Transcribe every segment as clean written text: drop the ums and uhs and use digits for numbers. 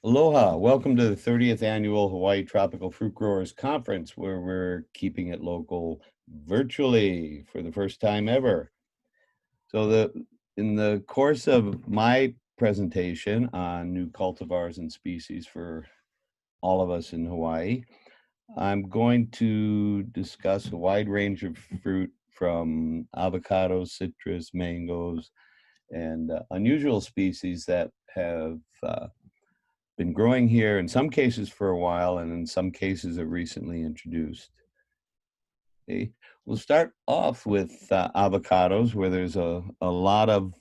Aloha, welcome to the 30th Annual Hawaii Tropical Fruit Growers Conference, where we're keeping it local virtually for the first time ever. So in the course of my presentation on new cultivars and species for all of us in Hawaii, I'm going to discuss a wide range of fruit from avocados, citrus, mangoes, and unusual species that have been growing here in some cases for a while, and in some cases are recently introduced. Okay. We'll start off with avocados, where there's a lot of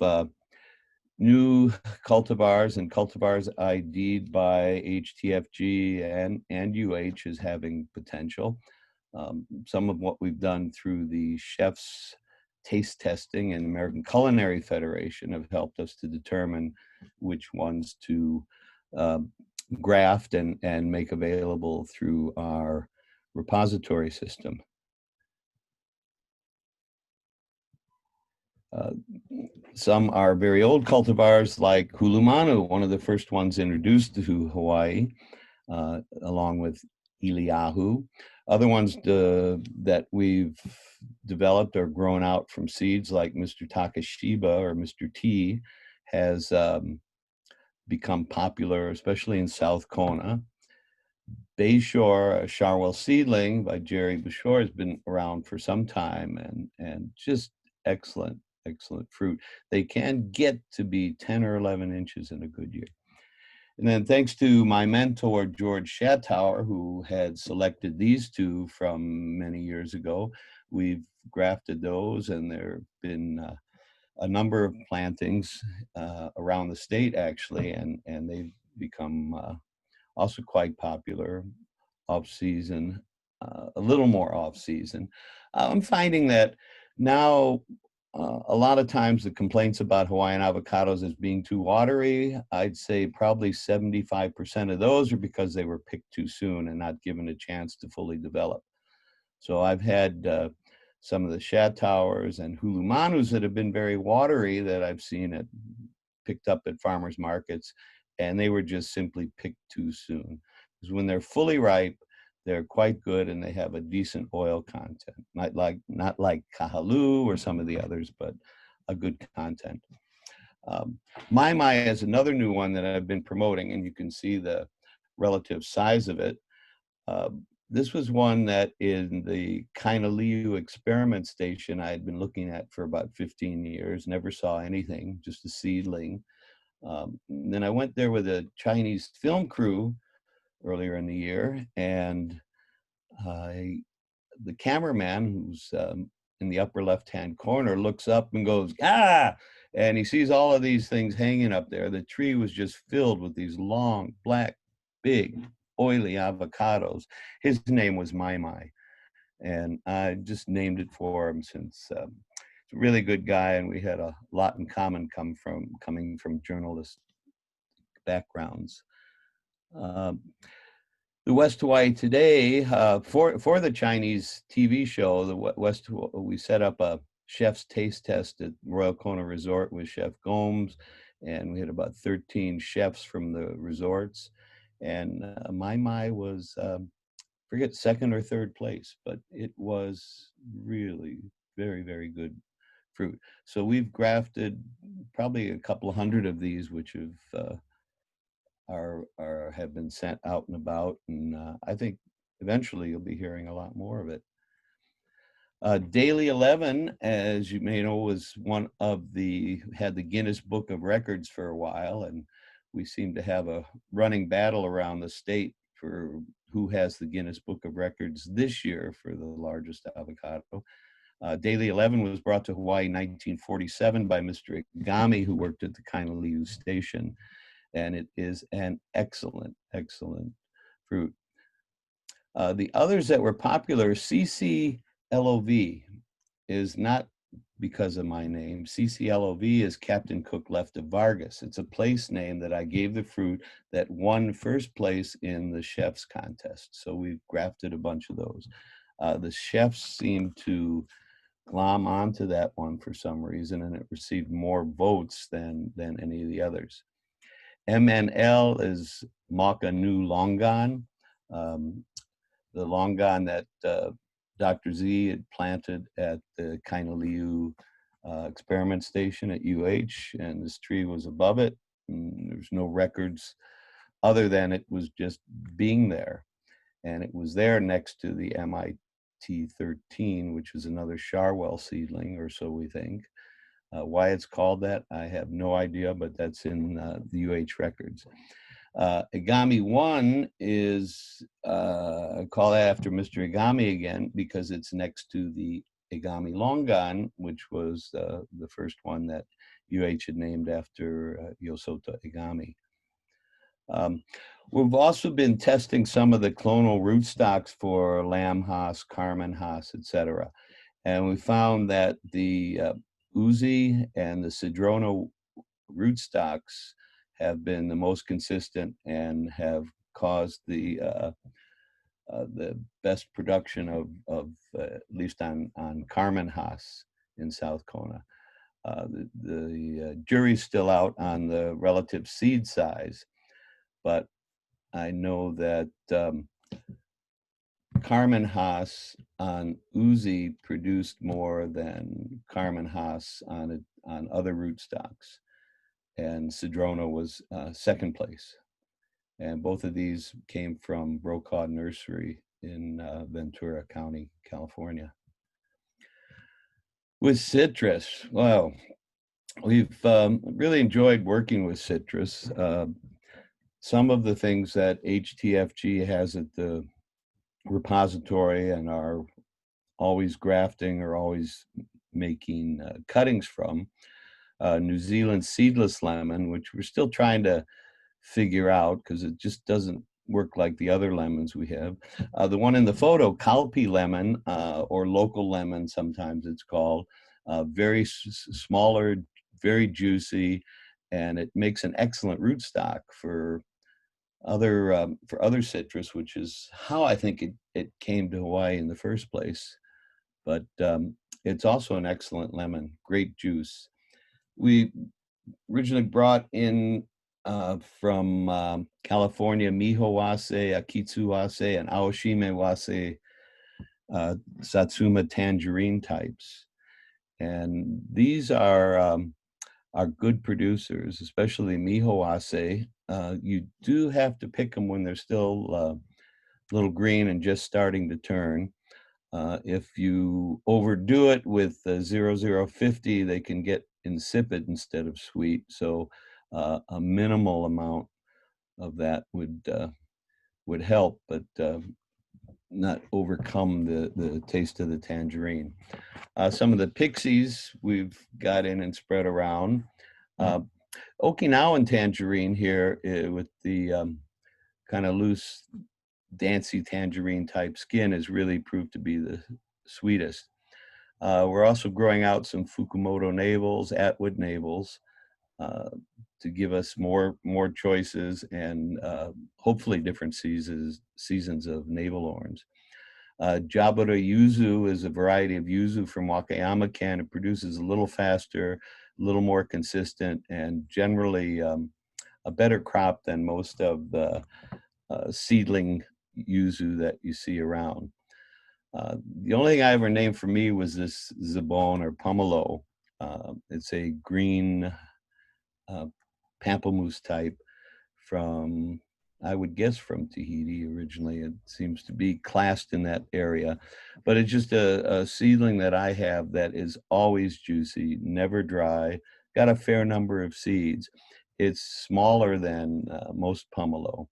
new cultivars and cultivars ID'd by HTFG and UH as having potential. Some of what we've done through the chef's taste testing and American Culinary Federation have helped us to determine which ones to graft and make available through our repository system. Some are very old cultivars like Hulumanu, one of the first ones introduced to Hawaii, along with Iliahu. Other ones that we've developed or grown out from seeds, like Mr. Takashiba or Mr. T, has become popular, especially in South Kona. Bayshore, a Charwell seedling by Jerry Bashore, has been around for some time and just excellent fruit. They can get to be 10 or 11 inches in a good year. And then thanks to my mentor, George Shattower, who had selected these two from many years ago, we've grafted those, and there have been a number of plantings around the state, actually, and they've become also quite popular off-season, a little more off-season. I'm finding that now a lot of times the complaints about Hawaiian avocados as being too watery, I'd say probably 75% of those are because they were picked too soon and not given a chance to fully develop. So I've had some of the Shatowers and Hulumanus that have been very watery that I've seen picked up at farmers markets, and they were just simply picked too soon. Because when they're fully ripe, they're quite good and they have a decent oil content. Not like Kahalu or some of the others, but a good content. Mai Mai is another new one that I've been promoting, and you can see the relative size of it. This was one that in the Kainaliu experiment station I had been looking at for about 15 years, never saw anything, just a seedling. Then I went there with a Chinese film crew earlier in the year, and the cameraman, who's in the upper left-hand corner, looks up and goes, "Ah!" And he sees all of these things hanging up there. The tree was just filled with these long, black, big, oily avocados. His name was Mai Mai, and I just named it for him since he's a really good guy, and we had a lot in common coming from journalist backgrounds. The West Hawaii Today, for the Chinese TV show, we set up a chef's taste test at Royal Kona Resort with Chef Gomes, and we had about 13 chefs from the resorts, and Mai Mai was, forget second or third place, but it was really very, very good fruit. So we've grafted probably a couple of hundred of these, which have been sent out and about, and I think eventually you'll be hearing a lot more of it. Daily 11, as you may know, was had the Guinness Book of Records for a while, and we seem to have a running battle around the state for who has the Guinness Book of Records this year for the largest avocado. Daily 11 was brought to Hawaii in 1947 by Mr. Igami, who worked at the Kainaliu station, and it is an excellent fruit. The others that were popular, CCLOV is not because of my name. CCLOV is Captain Cook left of Vargas. It's a place name that I gave the fruit that won first place in the chef's contest. So we've grafted a bunch of those. The chefs seem to glom onto that one for some reason, and it received more votes than any of the others. MNL is Maca Nu longan, the longan that Dr. Z had planted at the Kainaliu experiment station at UH, and this tree was above it. And there's no records other than it was just being there. And it was there next to the MIT 13, which is another Charwell seedling, or so we think. Why it's called that, I have no idea, but that's in the UH records. Agami 1 is called after Mr. Agami again because it's next to the Agami longan, which was the first one that UH had named after Yosota Agami. We've also been testing some of the clonal rootstocks for Lamb Haas, Carmen Haas, etc. And we found that the Uzi and the Cedrona rootstocks have been the most consistent and have caused the best production of at least on Carmen Haas in South Kona. The jury's still out on the relative seed size, but I know that Carmen Haas on Uzi produced more than Carmen Haas on other rootstocks, and Cedrona was second place. And both of these came from Brokaw Nursery in Ventura County, California. With citrus, well, we've really enjoyed working with citrus. Some of the things that HTFG has at the repository and are always grafting or always making cuttings from, New Zealand seedless lemon, which we're still trying to figure out because it just doesn't work like the other lemons we have. The one in the photo, Kalpi lemon, or local lemon, sometimes it's called, very smaller, very juicy, and it makes an excellent rootstock for other citrus, which is how I think it came to Hawaii in the first place. But it's also an excellent lemon, great juice. We originally brought in from California, Miho Wase, Akitsu Wase, and Aoshime Wase Satsuma tangerine types. And these are good producers, especially Miho Wase. You do have to pick them when they're still a little green and just starting to turn. If you overdo it with 0050, they can get insipid instead of sweet. So a minimal amount of that would help, but not overcome the taste of the tangerine. Some of the pixies we've got in and spread around. Okinawan tangerine here with the kind of loose, dancy tangerine type skin has really proved to be the sweetest. We're also growing out some Fukumoto navels, Atwood navels, to give us more choices and hopefully different seasons of navel orange. Jabura yuzu is a variety of yuzu from Wakayama Ken. It produces a little faster, a little more consistent, and generally a better crop than most of the seedling yuzu that you see around. The only thing I ever named for me was this Zabon or Pomelo. It's a green pamplemousse type from, I would guess, from Tahiti originally. It seems to be classed in that area, but it's just a seedling that I have that is always juicy, never dry, got a fair number of seeds. It's smaller than most pomelo,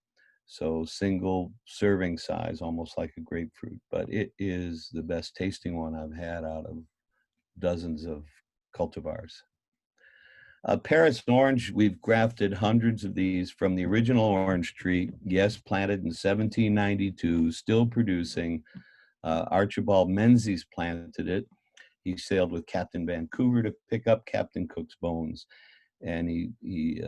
so single serving size, almost like a grapefruit, but it is the best tasting one I've had out of dozens of cultivars. Paris orange, we've grafted hundreds of these from the original orange tree, yes, planted in 1792, still producing. Archibald Menzies planted it. He sailed with Captain Vancouver to pick up Captain Cook's bones, and he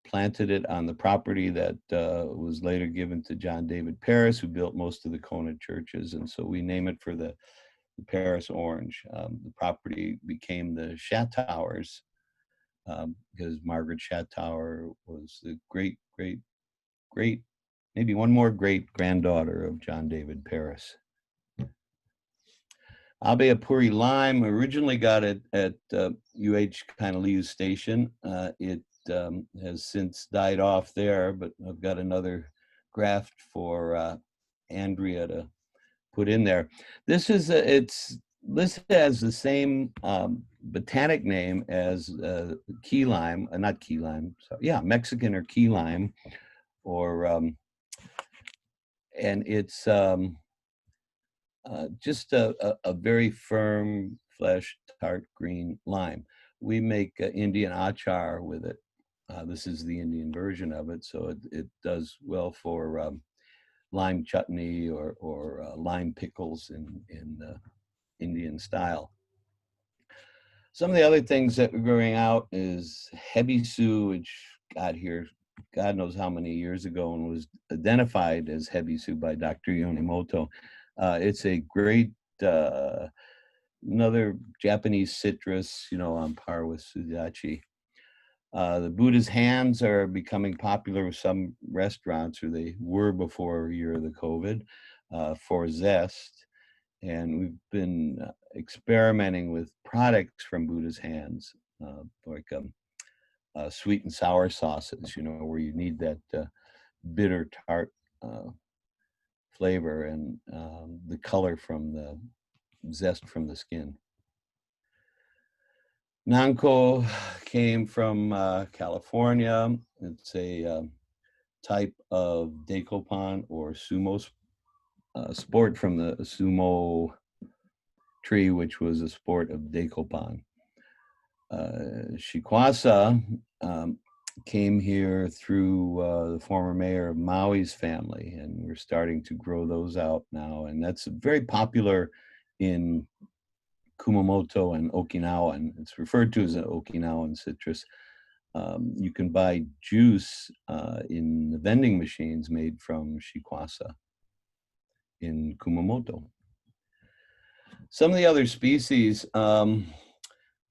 planted it on the property that was later given to John David Paris, who built most of the Kona churches, and so we name it for the Paris orange. The property became the Shattowers because Margaret Shattauer was the great great, great, maybe one more great granddaughter of John David Paris. Abea Puri lime, originally got it at UH Kainaliu's station. It has since died off there, but I've got another graft for Andrea to put in there. This is it's listed as the same botanic name as key lime, not key lime. So yeah, Mexican or key lime, or and it's just a very firm, flesh, tart green lime. We make Indian achar with it. This is the Indian version of it, so it does well for lime chutney or lime pickles in Indian style. Some of the other things that we're growing out is hebisu, which got here God knows how many years ago and was identified as hebisu by Dr. Yonimoto. It's a great, another Japanese citrus, on par with sudachi. The Buddha's hands are becoming popular with some restaurants, or they were before a year of the COVID, for zest. And we've been experimenting with products from Buddha's hands, like sweet and sour sauces, where you need that bitter tart flavor and the color from the zest from the skin. Nanko came from California. It's a type of daikopan or sumo sport from the sumo tree, which was a sport of daikopan. Shikwasa came here through the former mayor of Maui's family, and we're starting to grow those out now. And that's very popular in Kumamoto and Okinawa, and it's referred to as an Okinawan citrus. You can buy juice in the vending machines made from Shikwasa in Kumamoto. Some of the other species,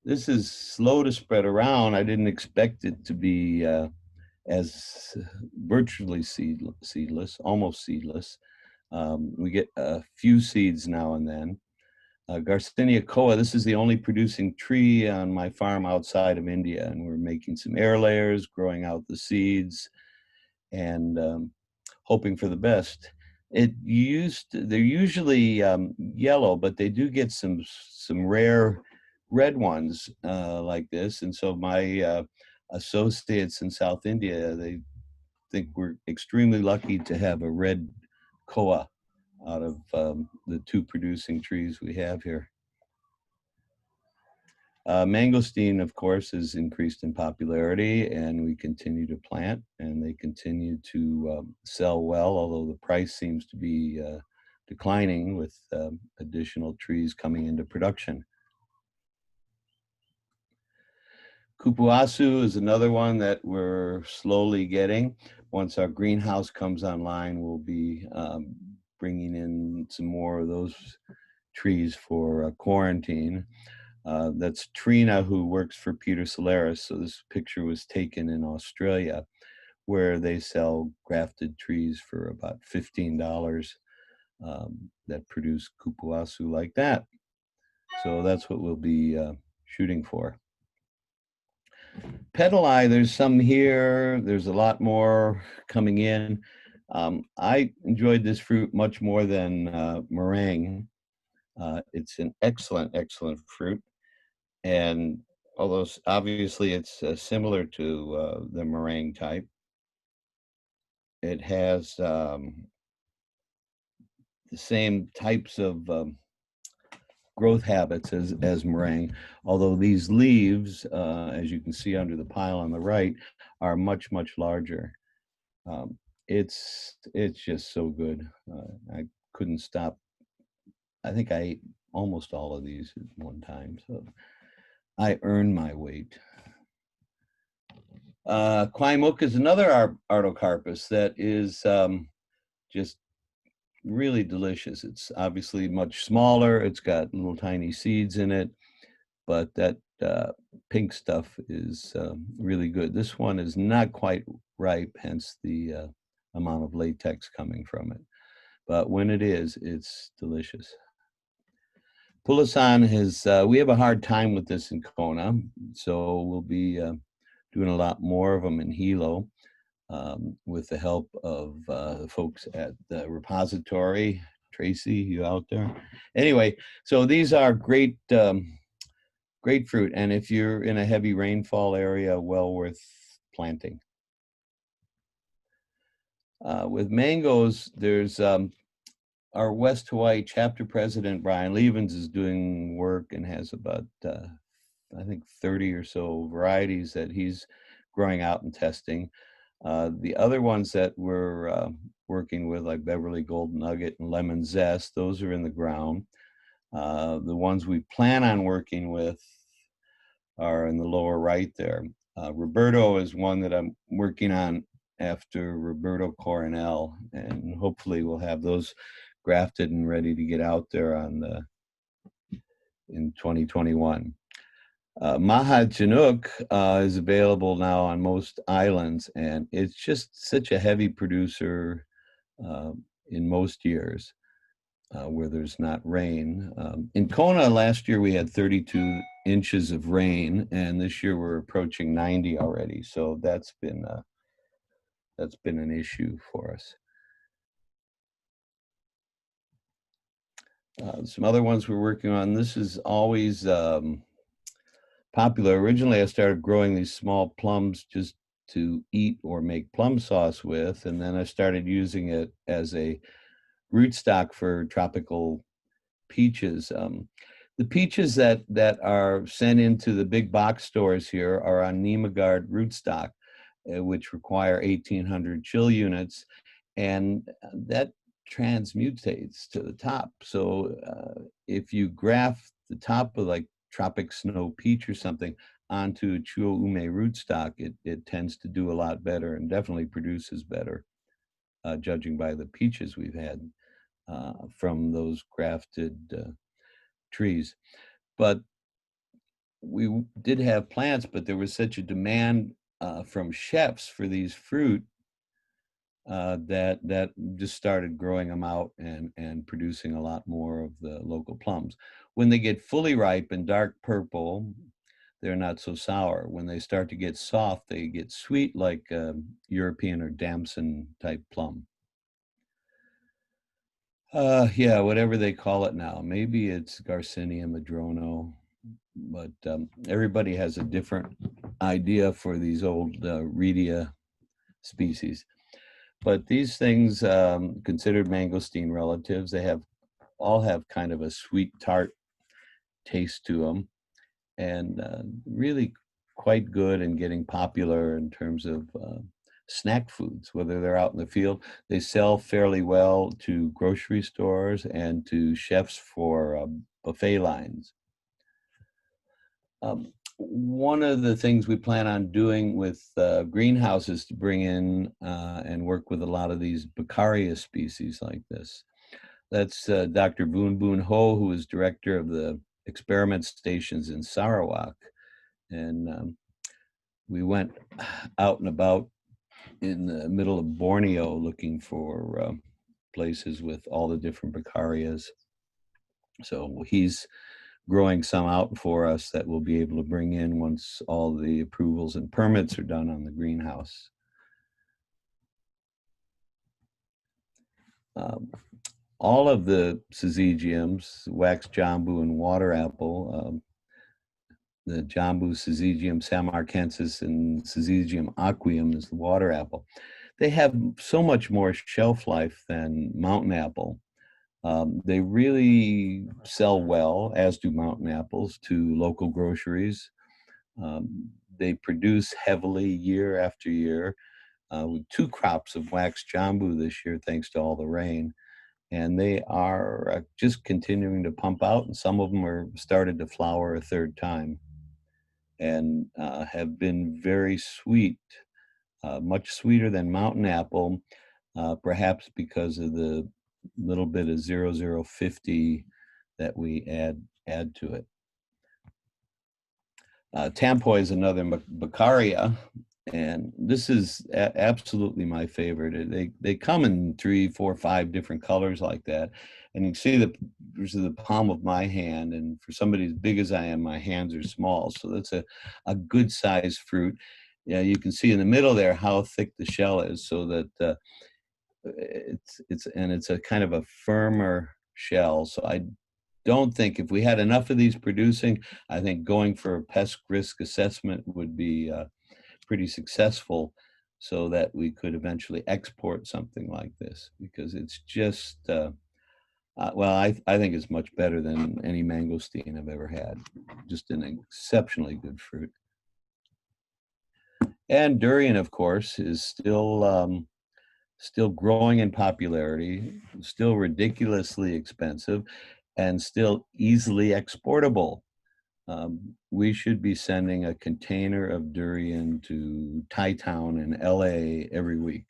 this is slow to spread around. I didn't expect it to be as virtually seedless, almost seedless. We get a few seeds now and then. Garcinia koa, this is the only producing tree on my farm outside of India, and we're making some air layers, growing out the seeds, and hoping for the best. They're usually yellow, but they do get some rare red ones like this. And so my associates in South India, they think we're extremely lucky to have a red koa out of the two producing trees we have here. Mangosteen, of course, has increased in popularity, and we continue to plant, and they continue to sell well, although the price seems to be declining with additional trees coming into production. Kupuasu is another one that we're slowly getting. Once our greenhouse comes online, we'll be bringing in some more of those trees for quarantine. That's Trina, who works for Peter Solaris. So this picture was taken in Australia, where they sell grafted trees for about $15 that produce kupuasu like that. So that's what we'll be shooting for. Petali, there's some here. There's a lot more coming in. I enjoyed this fruit much more than meringue. It's an excellent, excellent fruit. And although obviously it's similar to the meringue type, it has the same types of growth habits as meringue, although these leaves, as you can see under the pile on the right, are much, much larger. It's just so good. I couldn't stop. I think I ate almost all of these at one time, so I earned my weight. Kwaimuk is another artocarpus that is just really delicious. It's obviously much smaller. It's got little tiny seeds in it, but that pink stuff is really good. This one is not quite ripe, hence the amount of latex coming from it. But when it is, it's delicious. Pulasan has, we have a hard time with this in Kona, so we'll be doing a lot more of them in Hilo with the help of the folks at the repository. Tracy, you out there? Anyway, so these are great, great fruit, and if you're in a heavy rainfall area, well worth planting. With mangoes, there's our West Hawaii chapter president, Brian Levens, is doing work and has about, I think, 30 or so varieties that he's growing out and testing. The other ones that we're working with, like Beverly Golden Nugget and Lemon Zest, those are in the ground. The ones we plan on working with are in the lower right there. Roberto is one that I'm working on after Roberto Coronel, and hopefully we'll have those grafted and ready to get out there on in 2021. Maha Chinook is available now on most islands, and it's just such a heavy producer in most years where there's not rain. In Kona last year we had 32 inches of rain, and this year we're approaching 90 already. So that's been an issue for us. Some other ones we're working on. This is always popular. Originally, I started growing these small plums just to eat or make plum sauce with, and then I started using it as a rootstock for tropical peaches. The peaches that are sent into the big box stores here are on Nemagard rootstock, which require 1,800 chill units, and that transmutates to the top. So if you graft the top of like tropic snow peach or something onto chuo ume rootstock, it tends to do a lot better and definitely produces better, judging by the peaches we've had from those grafted trees. But we did have plants, but there was such a demand from chefs for these fruit that just started growing them out and producing a lot more of the local plums. When they get fully ripe and dark purple, they're not so sour. When they start to get soft, they get sweet like European or damson type plum. Yeah, whatever they call it now. Maybe it's Garcinia madrono, but everybody has a different idea for these old Rheedia species. But these things, considered mangosteen relatives, they all have kind of a sweet tart taste to them, and really quite good and getting popular in terms of snack foods, whether they're out in the field. They sell fairly well to grocery stores and to chefs for buffet lines. One of the things we plan on doing with greenhouses to bring in and work with a lot of these Baccaurea species like this. That's Dr. Boon Boon Ho, who is director of the experiment stations in Sarawak. And we went out and about in the middle of Borneo looking for places with all the different Baccaureas. So he's growing some out for us that we'll be able to bring in once all the approvals and permits are done on the greenhouse. All of the syzygiums, wax jambu and water apple, the jambu, syzygium samarkensis, and syzygium aqueum is the water apple. They have so much more shelf life than mountain apple. They really sell well, as do mountain apples, to local groceries. They produce heavily year after year, with 2 crops of wax jambu this year, thanks to all the rain. And they are just continuing to pump out, and some of them are started to flower a 3rd time and have been very sweet, much sweeter than mountain apple, perhaps because of the little bit of 0050 that we add to it. Tampoi is another Baccaurea, and this is absolutely my favorite. They come in 3, 4, 5 different colors like that, and you can see the palm of my hand. And for somebody as big as I am, my hands are small, so that's a good sized fruit. Yeah, you can see in the middle there how thick the shell is, so that it's a kind of a firmer shell. So I don't think if we had enough of these producing, I think going for a pest risk assessment would be pretty successful, so that we could eventually export something like this, because it's just, well, I think it's much better than any mangosteen I've ever had. Just an exceptionally good fruit. And durian, of course, is still growing in popularity, still ridiculously expensive, and still easily exportable. We should be sending a container of durian to Thai Town in LA every week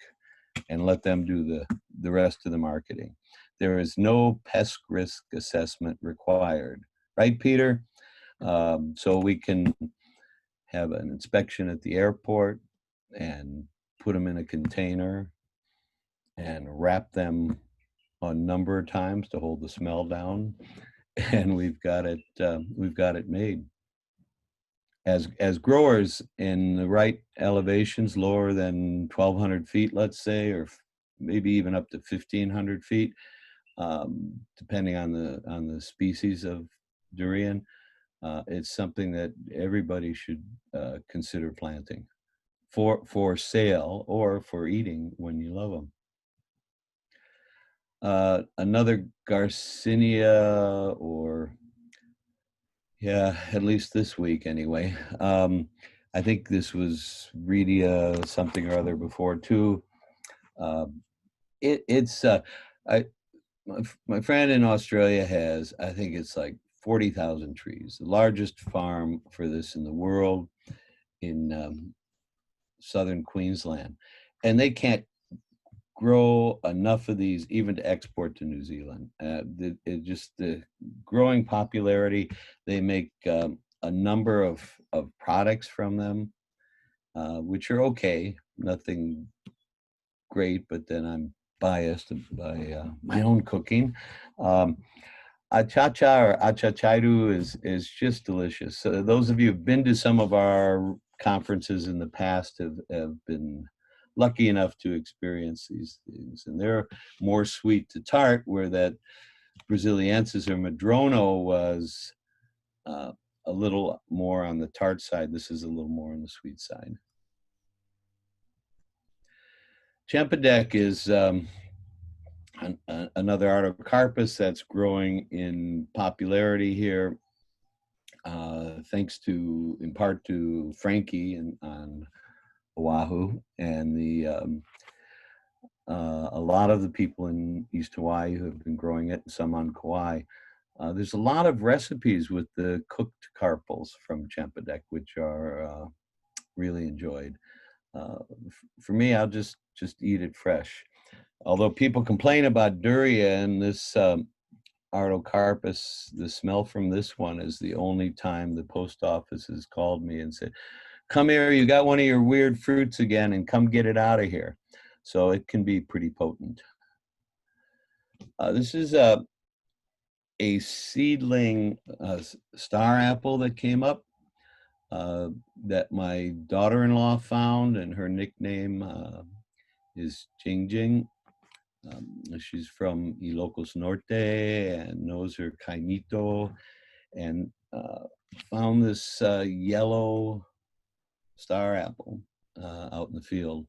and let them do the rest of the marketing. There is no pest risk assessment required, right, Peter? So we can have an inspection at the airport and put them in a container and wrap them a number of times to hold the smell down, and we've got it made. As growers in the right elevations, lower than 1,200 feet, let's say, or maybe even up to 1,500 feet, depending on the species of durian, it's something that everybody should consider planting for sale or for eating when you love them. Another Garcinia, or yeah, at least this week anyway. I think this was Rheedia something or other before too. It's I my friend in Australia has, I think it's like 40,000 trees, the largest farm for this in the world, in southern Queensland, and they can't grow enough of these even to export to New Zealand. The growing popularity. They make a number of products from them, which are okay, nothing great, but then I'm biased by my own cooking. Achacha or achachairu is just delicious. So those of you who've been to some of our conferences in the past have been lucky enough to experience these things, and they're more sweet to tart, where that braziliensis or madrono was a little more on the tart side. This is a little more on the sweet side. Chempedek is another artocarpus that's growing in popularity here, thanks to, in part to Frankie on Oahu, and a lot of the people in East Hawaii who have been growing it, and some on Kauai. There's a lot of recipes with the cooked carpels from Chempedek, which are really enjoyed. For me, I'll just eat it fresh. Although people complain about durian, this artocarpus, the smell from this one is the only time the post office has called me and said, "Come here, you got one of your weird fruits again, and come get it out of here." So it can be pretty potent. This is a seedling star apple that came up, that my daughter-in-law found, and her nickname is Jing. She's from Ilocos Norte and knows her Caimito, and found this yellow star apple out in the field.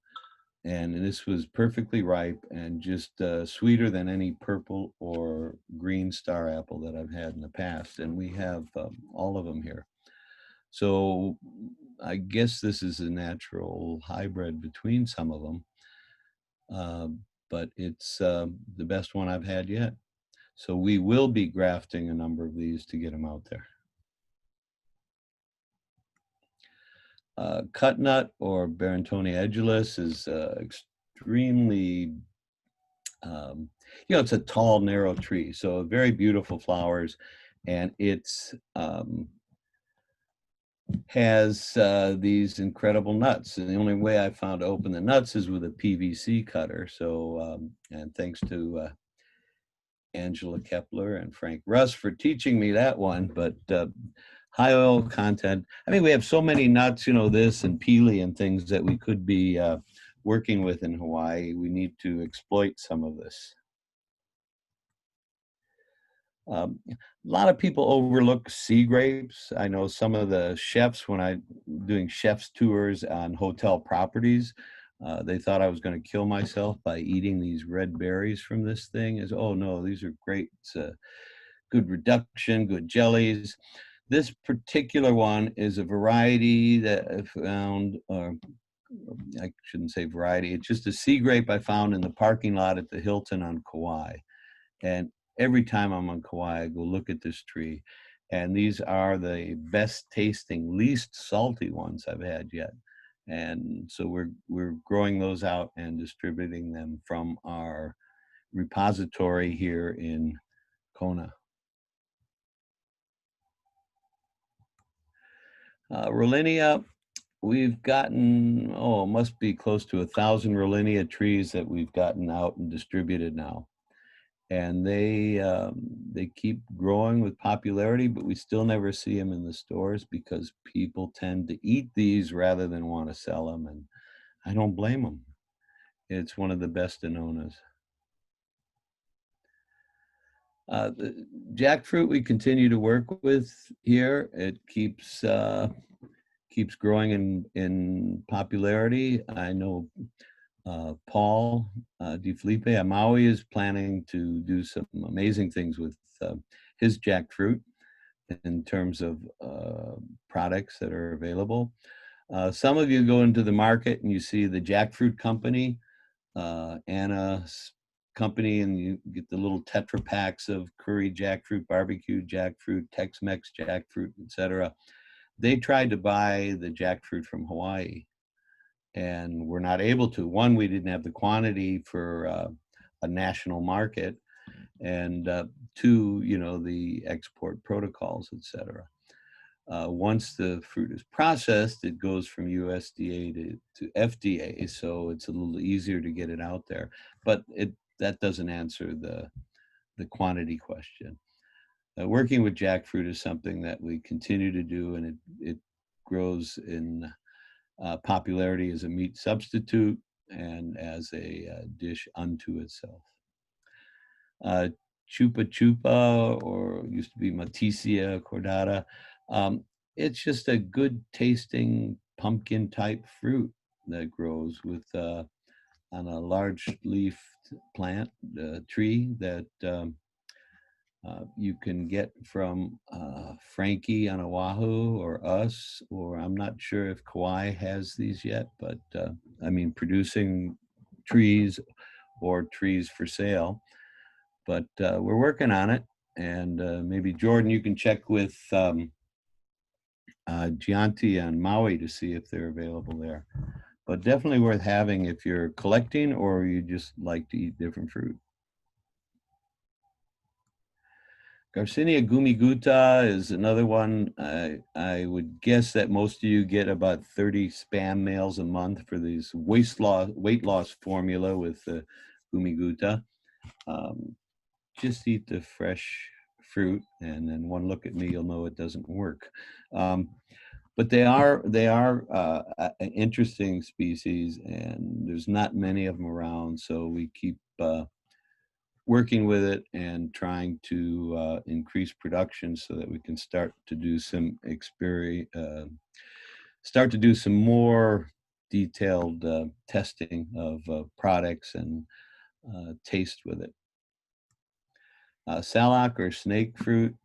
And this was perfectly ripe and just sweeter than any purple or green star apple that I've had in the past. And we have all of them here. So I guess this is a natural hybrid between some of them, but it's the best one I've had yet. So we will be grafting a number of these to get them out there. Cut nut, or Barringtonia edulis, is extremely, it's a tall, narrow tree, so very beautiful flowers, and it's has these incredible nuts. And the only way I found to open the nuts is with a PVC cutter. So, and thanks to Angela Kepler and Frank Russ for teaching me that one. But high oil content. I mean, we have so many nuts, you know, this and peely and things that we could be working with in Hawaii. We need to exploit some of this. A lot of people overlook sea grapes. I know some of the chefs, when I doing chef's tours on hotel properties, they thought I was going to kill myself by eating these red berries from this thing. Is, oh no, these are great. It's a good reduction, good jellies. This particular one is a variety that I found, or I shouldn't say variety. It's just a sea grape I found in the parking lot at the Hilton on Kauai. And every time I'm on Kauai, I go look at this tree. And these are the best tasting, least salty ones I've had yet. And so we're growing those out and distributing them from our repository here in Kona. Rollinia, we've gotten, oh, it must be close to 1,000 Rollinia trees that we've gotten out and distributed now. And they keep growing with popularity, but we still never see them in the stores because people tend to eat these rather than want to sell them, and I don't blame them. It's one of the best Anonas. The jackfruit we continue to work with here. It keeps growing in popularity. I know Paul DiFelipe on Maui is planning to do some amazing things with his jackfruit in terms of products that are available. Some of you go into the market and you see the Jackfruit Company, Anna's company, and you get the little Tetra packs of curry jackfruit, barbecue jackfruit, Tex-Mex jackfruit, etc. They tried to buy the jackfruit from Hawaii and were not able to. One, we didn't have the quantity for a national market, and two, you know, the export protocols, etc. Once the fruit is processed, it goes from USDA to FDA, so it's a little easier to get it out there. But that doesn't answer the quantity question. Working with jackfruit is something that we continue to do, and it grows in popularity as a meat substitute and as a dish unto itself. Chupa chupa, or used to be Matisia cordata. It's just a good tasting pumpkin type fruit that grows with on a large leaf plant tree that you can get from Frankie on Oahu or us, or I'm not sure if Kauai has these yet, but I mean, producing trees or trees for sale. But we're working on it. And maybe Jordan, you can check with Gianti on Maui to see if they're available there. But definitely worth having if you're collecting or you just like to eat different fruit. Garcinia Gumigutta is another one. I would guess that most of you get about 30 spam mails a month for these weight loss formula with Gumigutta. Just eat the fresh fruit, and then one look at me, you'll know it doesn't work. But they are an interesting species, and there's not many of them around, so we keep working with it and trying to increase production so that we can start to do some more detailed testing of products and taste with it. Salak or snake fruit.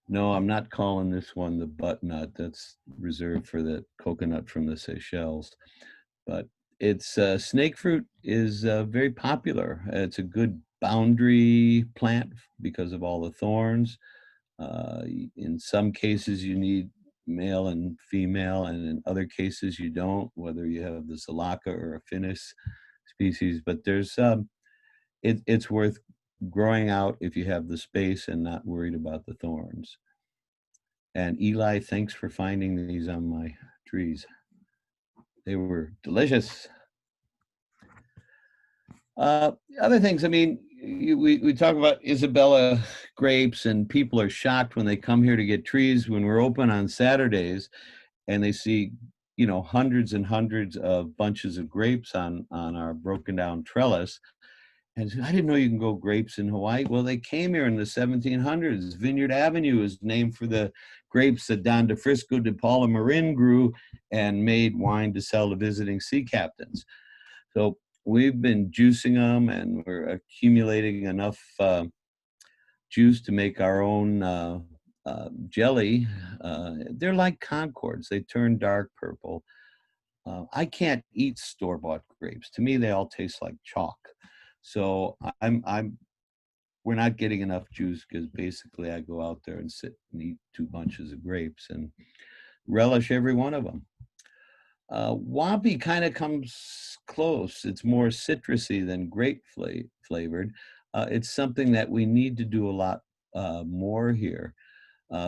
No, I'm not calling this one the buttnut. That's reserved for the coconut from the Seychelles. But it's snake fruit is very popular. It's a good boundary plant because of all the thorns. In some cases, you need male and female, and in other cases, you don't, whether you have the Salaka or a Finnis species. But there's it's worth growing out if you have the space and not worried about the thorns. And Eli, thanks for finding these on my trees. They were delicious. Other things, I mean, we talk about Isabella grapes, and people are shocked when they come here to get trees when we're open on Saturdays and they see, hundreds and hundreds of bunches of grapes on our broken down trellis. And I didn't know you can grow grapes in Hawaii. Well, they came here in the 1700s. Vineyard Avenue is named for the grapes that Don DeFrisco de Paula Marin grew and made wine to sell to visiting sea captains. So we've been juicing them, and we're accumulating enough juice to make our own jelly. They're like Concords. They turn dark purple. I can't eat store-bought grapes. To me, they all taste like chalk. So we're not getting enough juice because basically I go out there and sit and eat 2 bunches of grapes and relish every one of them. Wabi kind of comes close. It's more citrusy than grape flavored. It's something that we need to do a lot more here.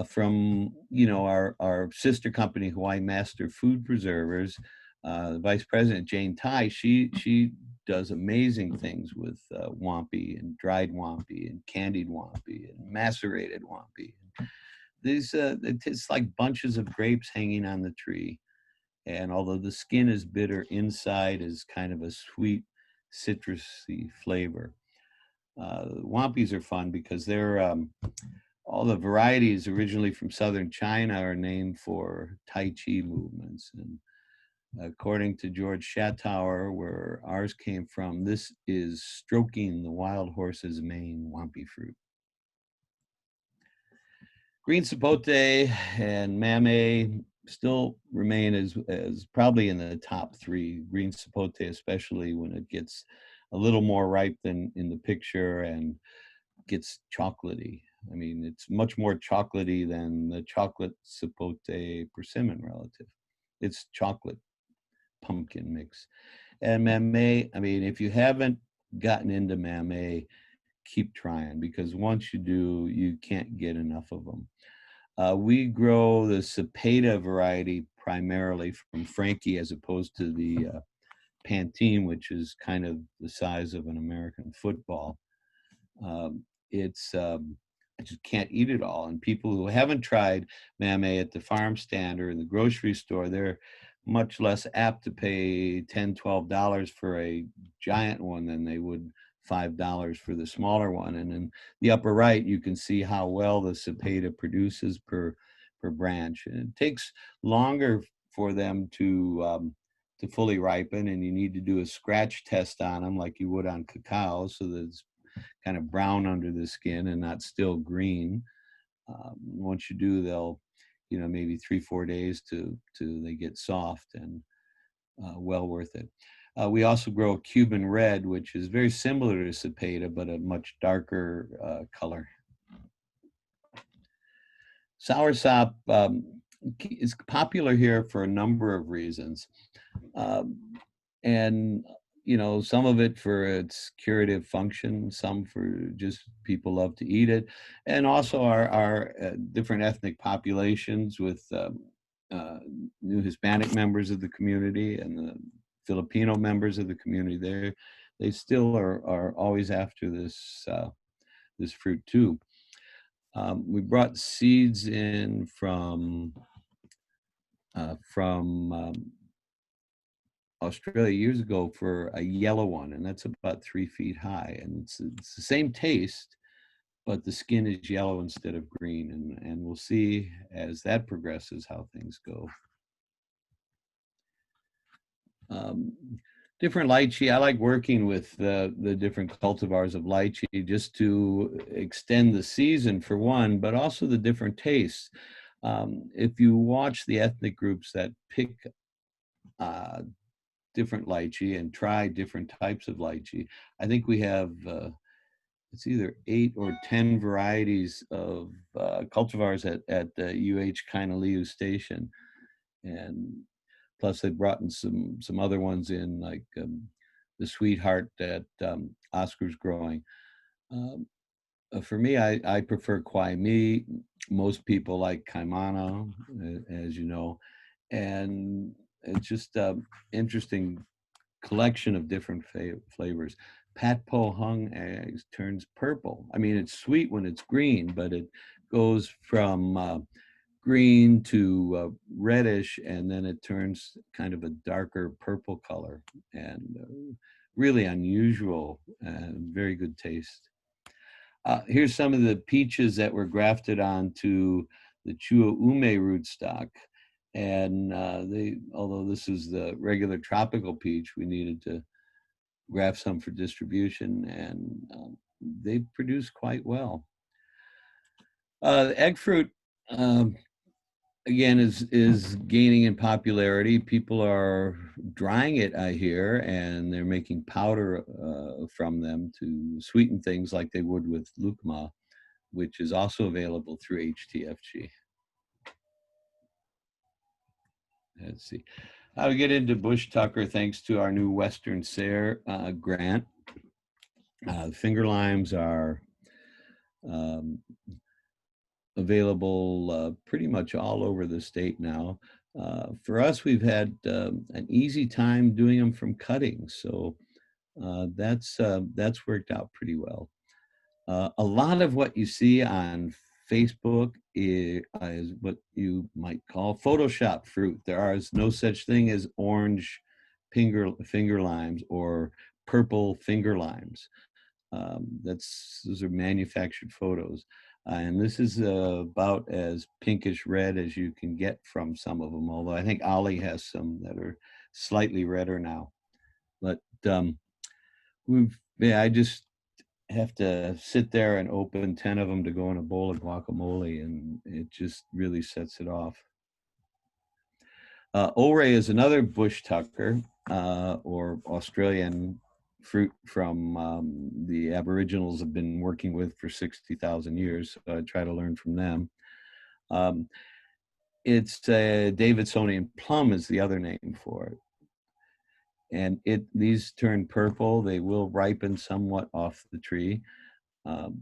From our sister company, Hawaii Master Food Preservers, the vice president Jane Tai, she does amazing things with wampi and dried wampi and candied wampi and macerated wampi. These it's like bunches of grapes hanging on the tree. And although the skin is bitter, inside is kind of a sweet, citrusy flavor. Wampis are fun because they're all the varieties originally from southern China are named for Tai Chi movements. And according to George Shattower, where ours came from, this is stroking the wild horse's mane, wampi fruit. Green sapote and mamey still remain as probably in the top 3. Green sapote, especially when it gets a little more ripe than in the picture and gets chocolatey. I mean, it's much more chocolatey than the chocolate sapote persimmon relative. It's chocolate pumpkin mix. And mamey, I mean, if you haven't gotten into mamey, keep trying, because once you do, you can't get enough of them. We grow the Cepeda variety primarily from Frankie, as opposed to the Pantene, which is kind of the size of an American football. It's I just can't eat it all. And people who haven't tried mamey at the farm stand or in the grocery store, they're much less apt to pay $10, $12 for a giant one than they would $5 for the smaller one. And in the upper right, you can see how well the Cepeda produces per branch. And it takes longer for them to fully ripen, and you need to do a scratch test on them like you would on cacao, so that it's kind of brown under the skin and not still green. Once you do, they'll, maybe 3-4 days to they get soft, and well worth it. We also grow Cuban red, which is very similar to Cepeda, but a much darker color. Soursop is popular here for a number of reasons. And some of it for its curative function, some for just people love to eat it, and also our different ethnic populations with new Hispanic members of the community and the Filipino members of the community. They still are always after this fruit too. We brought seeds in from Australia years ago for a yellow one, and that's about 3 feet high, and it's the same taste, but the skin is yellow instead of green, and we'll see as that progresses how things go. Different lychee. I like working with the different cultivars of lychee just to extend the season for one, but also the different tastes. If you watch the ethnic groups that pick different lychee and try different types of lychee, I think we have it's either 8 or 10 varieties of cultivars at the UH Kainaliu station, and plus they brought in some other ones in, like the Sweetheart that Oscar's growing. For me, I prefer Kwai Mi. Most people like Kaimana, as you know, and it's just interesting collection of different flavors. Pat Po Hung eggs turns purple. I mean, it's sweet when it's green, but it goes from green to reddish, and then it turns kind of a darker purple color, and really unusual and very good taste. Here's some of the peaches that were grafted onto the Chua Ume rootstock. And although this is the regular tropical peach, we needed to graft some for distribution, and they produce quite well. The egg fruit, um, again, is gaining in popularity. People are drying it, I hear, and they're making powder from them to sweeten things like they would with lucma, which is also available through HTFG. Let's see. How we get into bush tucker thanks to our new Western SARE grant. Finger limes are um, available pretty much all over the state now. For us, we've had an easy time doing them from cuttings, so that's worked out pretty well. A lot of what you see on Facebook is what you might call Photoshop fruit. There is no such thing as orange finger limes or purple finger limes. Those are manufactured photos. And this is about as pinkish red as you can get from some of them, although I think Ollie has some that are slightly redder now. But I just have to sit there and open 10 of them to go in a bowl of guacamole, and it just really sets it off. Ore is another bush tucker or Australian fruit from the Aboriginals have been working with for 60,000 years. So I try to learn from them. It's Davidsonian plum is the other name for it. And these turn purple. They will ripen somewhat off the tree. Um,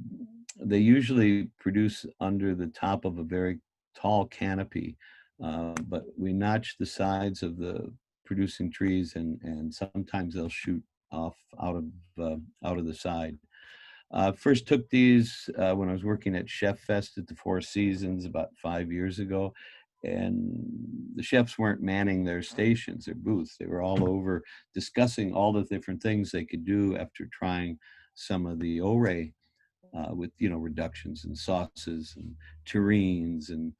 they usually produce under the top of a very tall canopy, but we notch the sides of the producing trees, and sometimes they'll shoot off out of the side. First took these when I was working at Chef Fest at the Four Seasons about 5 years ago, and the chefs weren't manning their stations, their booths. They were all over discussing all the different things they could do after trying some of the ore with reductions and sauces and terrines and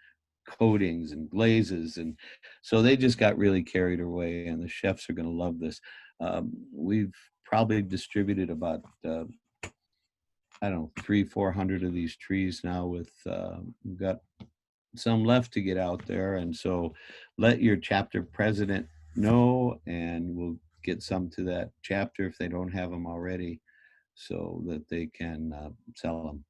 coatings and glazes, and so they just got really carried away. And the chefs are going to love this. We've probably distributed about I don't know 300-400 of these trees now. We've got some left to get out there, and so let your chapter president know, and we'll get some to that chapter if they don't have them already, so that they can sell them.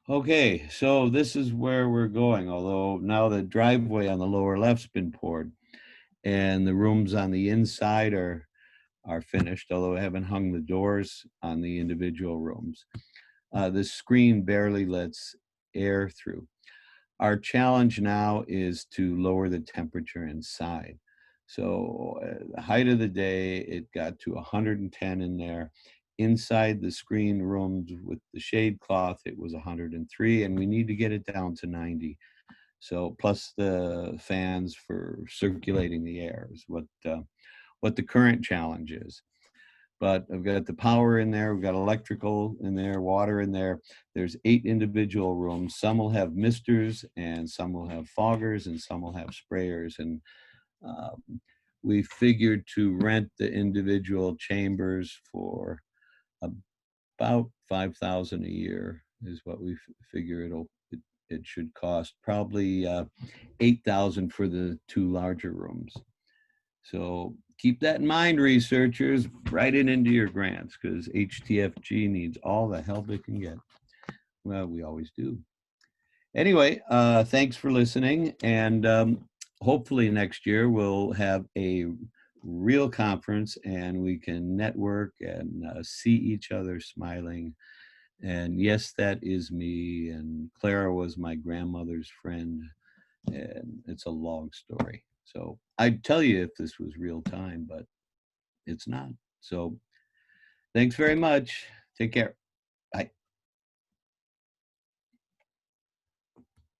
Okay, so this is where we're going, although now the driveway on the lower left's been poured and the rooms on the inside are finished, although I haven't hung the doors on the individual rooms. The screen barely lets air through. Our challenge now is to lower the temperature inside. So the height of the day, it got to 110 in there. Inside the screen rooms with the shade cloth, it was 103, and we need to get it down to 90. So plus the fans for circulating the air is what the current challenge is. But I've got the power in there, we've got electrical in there, water in there. There's 8 individual rooms. Some will have misters, and some will have foggers, and some will have sprayers. And we figured to rent the individual chambers for about $5,000 a year is what we figure it should cost. Probably $8,000 for the 2 larger rooms. So keep that in mind, researchers. Write it into your grants, because HTFG needs all the help it can get. Well, we always do. Anyway, thanks for listening. And hopefully next year we'll have a real conference and we can network and see each other smiling And yes, that is me. And Clara was my grandmother's friend. And it's a long story. So I'd tell you if this was real time, but it's not. So thanks very much. Take care.